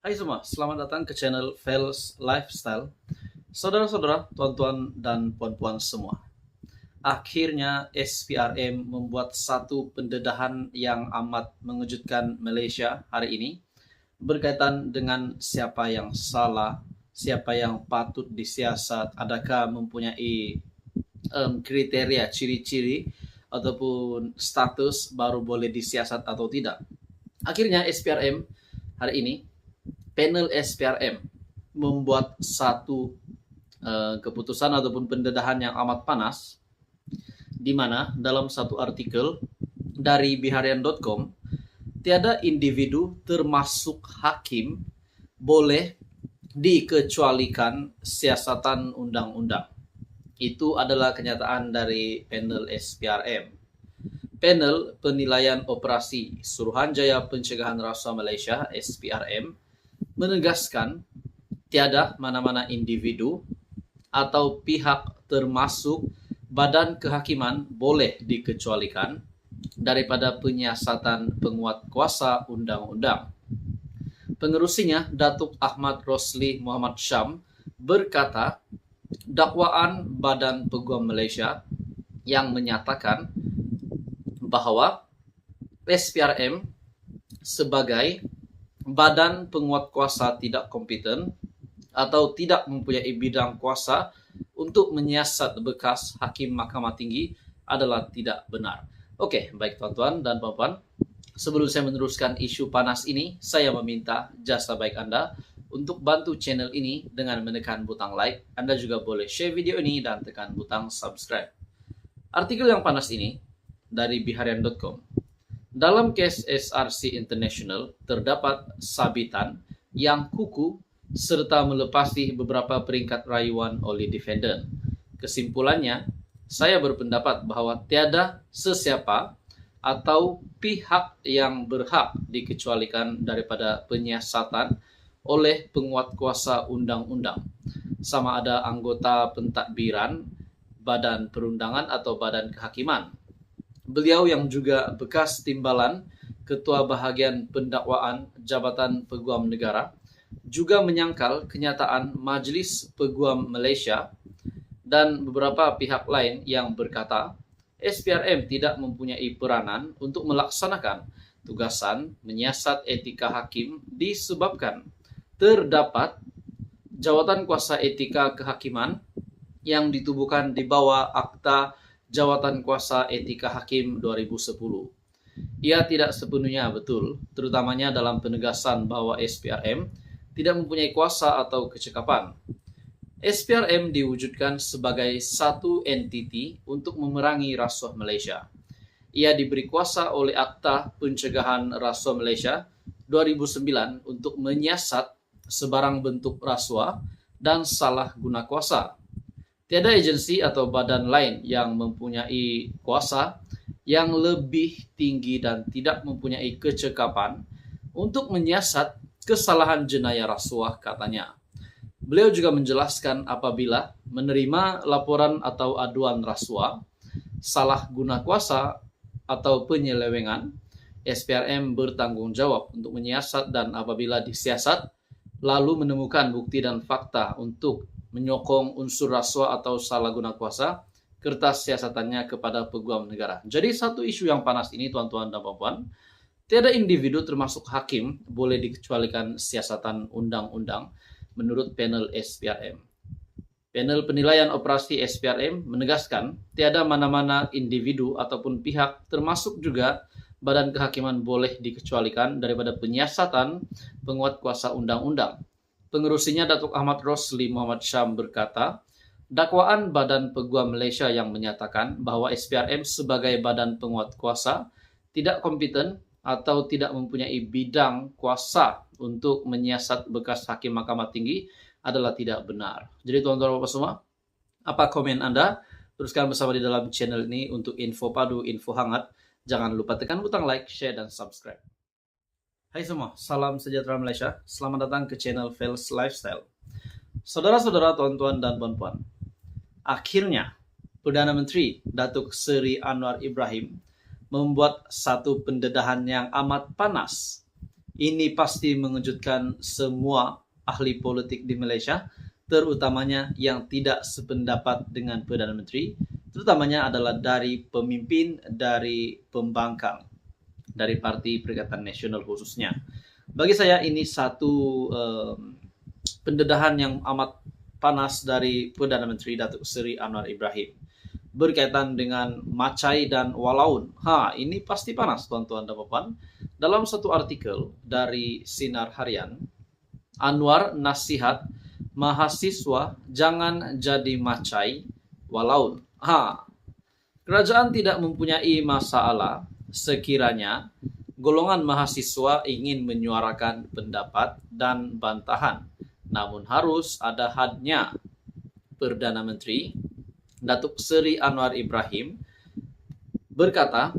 Hai semua, selamat datang ke channel Vels Lifestyle. Saudara-saudara, tuan-tuan dan puan-puan semua. Akhirnya SPRM membuat satu pendedahan yang amat mengejutkan Malaysia hari ini berkaitan dengan siapa yang salah, siapa yang patut disiasat, adakah mempunyai kriteria, ciri-ciri ataupun status baru boleh disiasat atau tidak. Akhirnya SPRM hari ini, panel SPRM membuat satu keputusan ataupun pendedahan yang amat panas, di mana dalam satu artikel dari biharian.com, tiada individu termasuk hakim boleh dikecualikan siasatan undang-undang. Itu adalah kenyataan dari panel SPRM. Panel Penilaian Operasi Suruhanjaya Pencegahan Rasuah Malaysia SPRM menegaskan tiada mana-mana individu atau pihak termasuk badan kehakiman boleh dikecualikan daripada penyiasatan penguat kuasa undang-undang. Pengerusinya, Datuk Ahmad Rosli Muhammad Syam, berkata dakwaan Badan Peguam Malaysia yang menyatakan bahawa SPRM sebagai badan penguat kuasa tidak kompeten atau tidak mempunyai bidang kuasa untuk menyiasat bekas Hakim Mahkamah Tinggi adalah tidak benar. Okey, baik tuan-tuan dan puan-puan, sebelum saya meneruskan isu panas ini, saya meminta jasa baik anda untuk bantu channel ini dengan menekan butang like. Anda juga boleh share video ini dan tekan butang subscribe. Artikel yang panas ini dari biharian.com. Dalam kes SRC International terdapat sabitan yang kukuh serta melepasi beberapa peringkat rayuan oleh defendant. Kesimpulannya, saya berpendapat bahawa tiada sesiapa atau pihak yang berhak dikecualikan daripada penyiasatan oleh penguat kuasa undang-undang, sama ada anggota pentadbiran, badan perundangan atau badan kehakiman. Beliau yang juga bekas timbalan Ketua Bahagian Pendakwaan Jabatan Peguam Negara juga menyangkal kenyataan Majlis Peguam Malaysia dan beberapa pihak lain yang berkata SPRM tidak mempunyai peranan untuk melaksanakan tugasan menyiasat etika hakim disebabkan terdapat jawatan kuasa etika kehakiman yang ditubuhkan di bawah Akta Jawatan Kuasa Etika Hakim 2010. Ia tidak sepenuhnya betul, terutamanya dalam penegasan bahawa SPRM tidak mempunyai kuasa atau kecekapan. SPRM diwujudkan sebagai satu entiti untuk memerangi rasuah Malaysia. Ia diberi kuasa oleh Akta Pencegahan Rasuah Malaysia 2009 untuk menyiasat sebarang bentuk rasuah dan salah guna kuasa. Tiada agensi atau badan lain yang mempunyai kuasa yang lebih tinggi dan tidak mempunyai kecekapan untuk menyiasat kesalahan jenayah rasuah, katanya. Beliau juga menjelaskan apabila menerima laporan atau aduan rasuah, salah guna kuasa atau penyelewengan, SPRM bertanggungjawab untuk menyiasat dan apabila disiasat, lalu menemukan bukti dan fakta untuk menyokong unsur rasuah atau salah guna kuasa, kertas siasatannya kepada peguam negara. Jadi satu isu yang panas ini tuan-tuan dan puan-puan, tiada individu termasuk hakim boleh dikecualikan siasatan undang-undang menurut panel SPRM. Panel Penilaian Operasi SPRM menegaskan tiada mana-mana individu ataupun pihak termasuk juga badan kehakiman boleh dikecualikan daripada penyiasatan penguat kuasa undang-undang. Pengerusinya Datuk Ahmad Rosli Muhammad Syam berkata, dakwaan Badan Peguam Malaysia yang menyatakan bahawa SPRM sebagai badan penguat kuasa tidak kompeten atau tidak mempunyai bidang kuasa untuk menyiasat bekas Hakim Mahkamah Tinggi adalah tidak benar. Jadi tuan-tuan dan puan semua, apa komen anda? Teruskan bersama di dalam channel ini untuk info padu, info hangat. Jangan lupa tekan butang like, share dan subscribe. Hai semua, salam sejahtera Malaysia. Selamat datang ke channel Vels Lifestyle. Saudara-saudara, tuan-tuan dan puan-puan, akhirnya Perdana Menteri Datuk Seri Anwar Ibrahim membuat satu pendedahan yang amat panas, Ini pasti mengejutkan semua ahli politik di Malaysia, terutamanya yang tidak sependapat dengan Perdana Menteri, terutamanya adalah dari pemimpin dari pembangkang, dari Parti Perikatan Nasional khususnya. Bagi saya ini satu pendedahan yang amat panas dari Perdana Menteri Datuk Seri Anwar Ibrahim berkaitan dengan macai dan walaun. Ini pasti panas, tuan-tuan dan puan. Dalam satu artikel dari Sinar Harian, Anwar nasihat mahasiswa jangan jadi macai walaun. Kerajaan tidak mempunyai masalah sekiranya golongan mahasiswa ingin menyuarakan pendapat dan bantahan, namun harus ada hadnya. Perdana Menteri Datuk Seri Anwar Ibrahim berkata,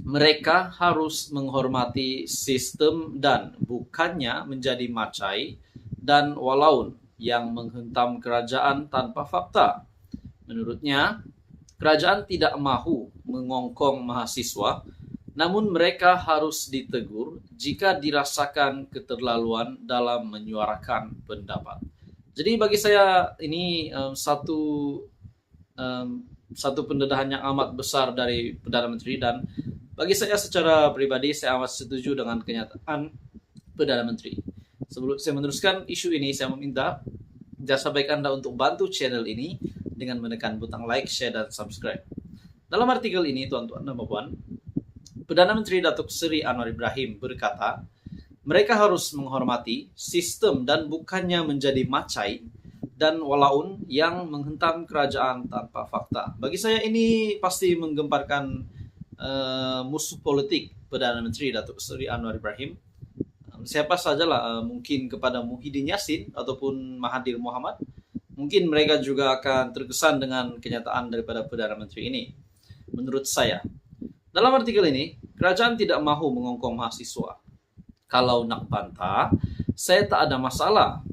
mereka harus menghormati sistem dan bukannya menjadi macai dan walaun yang menghentam kerajaan tanpa fakta. Menurutnya, kerajaan tidak mahu mengongkong mahasiswa, namun mereka harus ditegur jika dirasakan keterlaluan dalam menyuarakan pendapat. Jadi bagi saya ini satu pendedahan yang amat besar dari Perdana Menteri, dan bagi saya secara pribadi saya amat setuju dengan kenyataan Perdana Menteri. Sebelum saya meneruskan isu ini, saya meminta jasa baik Anda untuk bantu channel ini dengan menekan butang like, share, dan subscribe. Dalam artikel ini, tuan-tuan dan puan, Perdana Menteri Datuk Seri Anwar Ibrahim berkata, mereka harus menghormati sistem dan bukannya menjadi macai dan walaun yang menghentam kerajaan tanpa fakta. Bagi saya ini pasti menggemparkan musuh politik Perdana Menteri Datuk Seri Anwar Ibrahim. Siapa sajalah, mungkin kepada Muhyiddin Yassin ataupun Mahathir Mohamad, mungkin mereka juga akan terkesan dengan kenyataan daripada Perdana Menteri ini. Menurut saya, dalam artikel ini, kerajaan tidak mahu mengongkong mahasiswa. Kalau nak bantah, saya tak ada masalah.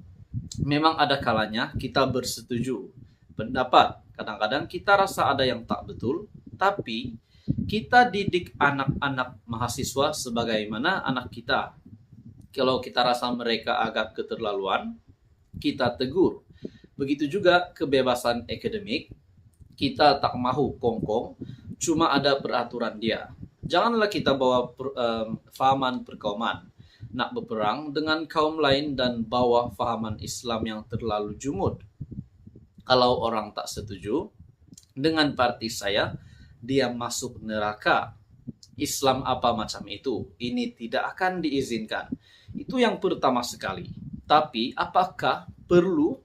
Memang ada kalanya kita bersetuju pendapat. Kadang-kadang kita rasa ada yang tak betul, tapi kita didik anak-anak mahasiswa sebagaimana anak kita. Kalau kita rasa mereka agak keterlaluan, kita tegur. Begitu juga kebebasan akademik, kita tak mahu kongkong, cuma ada peraturan dia. Janganlah kita bawa fahaman perkauman, nak berperang dengan kaum lain dan bawa fahaman Islam yang terlalu jumud. Kalau orang tak setuju dengan parti saya, dia masuk neraka. Islam apa macam itu? Ini tidak akan diizinkan. Itu yang pertama sekali. Tapi apakah perlu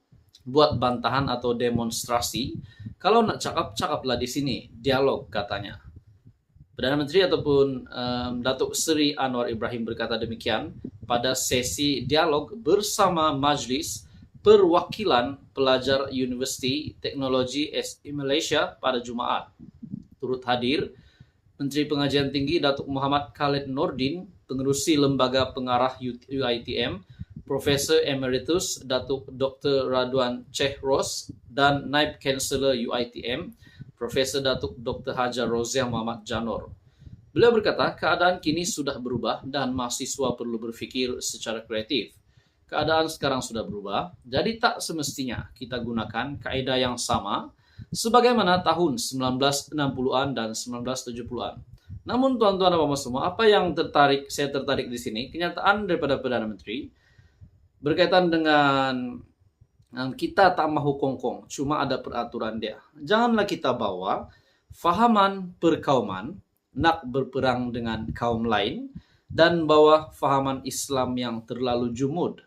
buat bantahan atau demonstrasi? Kalau nak cakap-cakaplah di sini, dialog katanya. Perdana Menteri ataupun Datuk Seri Anwar Ibrahim berkata demikian pada sesi dialog bersama Majlis Perwakilan Pelajar Universiti Teknologi SI Malaysia pada Jumaat. Turut hadir Menteri Pengajian Tinggi Datuk Muhammad Khalid Nordin, Pengerusi Lembaga Pengarah UiTM, Profesor Emeritus Datuk Dr. Radwan Chehros, dan Naib Kansellor UiTM, Profesor Datuk Dr. Hajar Roziah Muhammad Janor. Beliau berkata, keadaan kini sudah berubah dan mahasiswa perlu berfikir secara kreatif. Keadaan sekarang sudah berubah, jadi tak semestinya kita gunakan kaedah yang sama sebagaimana tahun 1960-an dan 1970-an. Namun tuan-tuan dan puan semua, apa yang saya tertarik di sini, kenyataan daripada Perdana Menteri berkaitan dengan kita tak mahu kongkong, cuma ada peraturan dia. Janganlah kita bawa fahaman perkauman, nak berperang dengan kaum lain, dan bawa fahaman Islam yang terlalu jumud.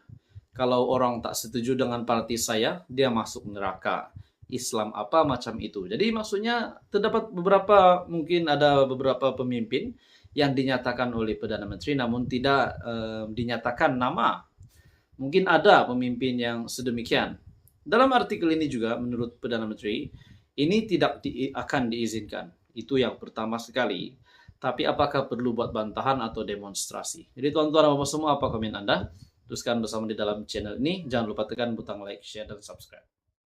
Kalau orang tak setuju dengan parti saya, dia masuk neraka. Islam apa macam itu. Jadi maksudnya terdapat mungkin ada beberapa pemimpin yang dinyatakan oleh Perdana Menteri namun tidak dinyatakan nama. Mungkin ada pemimpin yang sedemikian. Dalam artikel ini juga menurut Perdana Menteri, ini tidak akan diizinkan. Itu yang pertama sekali. Tapi apakah perlu buat bantahan atau demonstrasi? Jadi tuan-tuan dan puan semua, apa komen Anda? Teruskan bersama di dalam channel ini. Jangan lupa tekan butang like, share, dan subscribe.